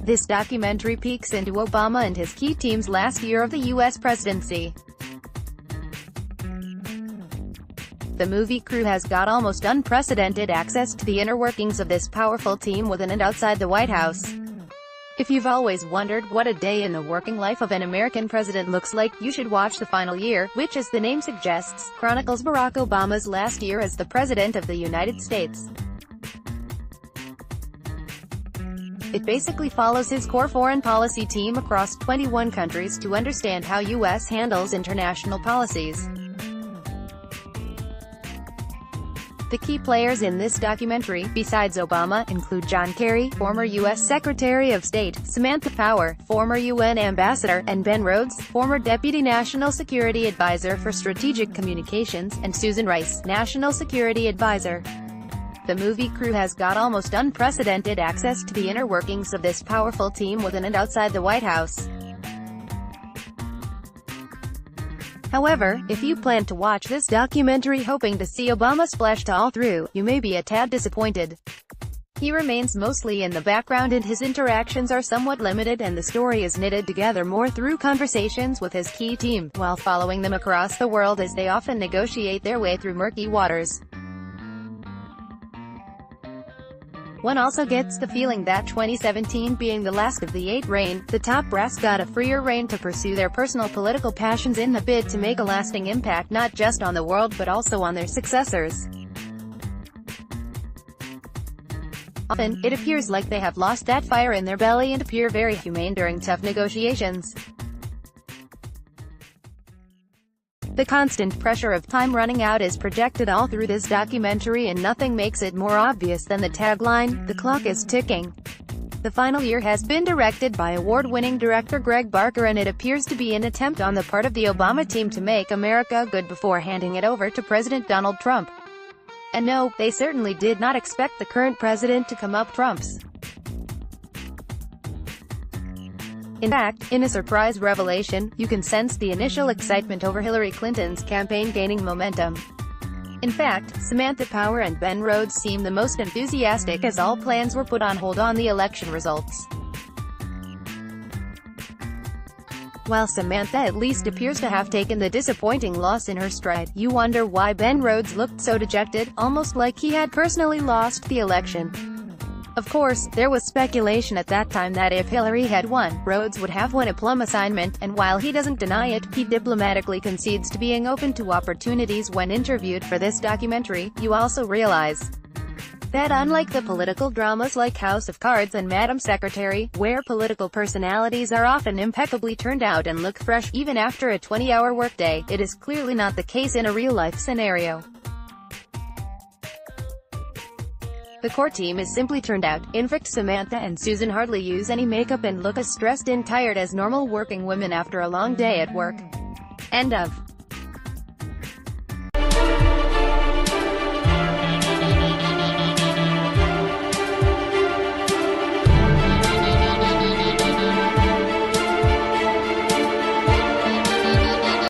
This documentary peeks into Obama and his key team's last year of the US presidency. The movie crew has got almost unprecedented access to the inner workings of this powerful team within and outside the White House. If you've always wondered what a day in the working life of an American president looks like, you should watch The Final Year, which, as the name suggests, chronicles Barack Obama's last year as the President of the United States. It basically follows his core foreign policy team across 21 countries to understand how U.S. handles international policies. The key players in this documentary, besides Obama, include John Kerry, former U.S. Secretary of State, Samantha Power, former UN Ambassador, and Ben Rhodes, former Deputy National Security Advisor for Strategic Communications, and Susan Rice, National Security Advisor. The movie crew has got almost unprecedented access to the inner workings of this powerful team within and outside the White House. However, if you plan to watch this documentary hoping to see Obama splashed all through, you may be a tad disappointed. He remains mostly in the background and his interactions are somewhat limited, and the story is knitted together more through conversations with his key team, while following them across the world as they often negotiate their way through murky waters. One also gets the feeling that 2017 being the last of the 8 reign, the top brass got a freer rein to pursue their personal political passions in the bid to make a lasting impact not just on the world but also on their successors. Often, it appears like they have lost that fire in their belly and appear very humane during tough negotiations. The constant pressure of time running out is projected all through this documentary, and nothing makes it more obvious than the tagline, "The clock is ticking." The Final Year has been directed by award-winning director Greg Barker, and it appears to be an attempt on the part of the Obama team to make America good before handing it over to President Donald Trump. And no, they certainly did not expect the current president to come up trumps. In fact, in a surprise revelation, you can sense the initial excitement over Hillary Clinton's campaign gaining momentum. In fact, Samantha Power and Ben Rhodes seem the most enthusiastic as all plans were put on hold on the election results. While Samantha at least appears to have taken the disappointing loss in her stride, you wonder why Ben Rhodes looked so dejected, almost like he had personally lost the election. Of course, there was speculation at that time that if Hillary had won, Rhodes would have won a plum assignment, and while he doesn't deny it, he diplomatically concedes to being open to opportunities when interviewed for this documentary. You also realize that unlike the political dramas like House of Cards and Madam Secretary, where political personalities are often impeccably turned out and look fresh even after a 20-hour workday, it is clearly not the case in a real-life scenario. The core team is simply turned out. In fact, Samantha and Susan hardly use any makeup and look as stressed and tired as normal working women after a long day at work. End of.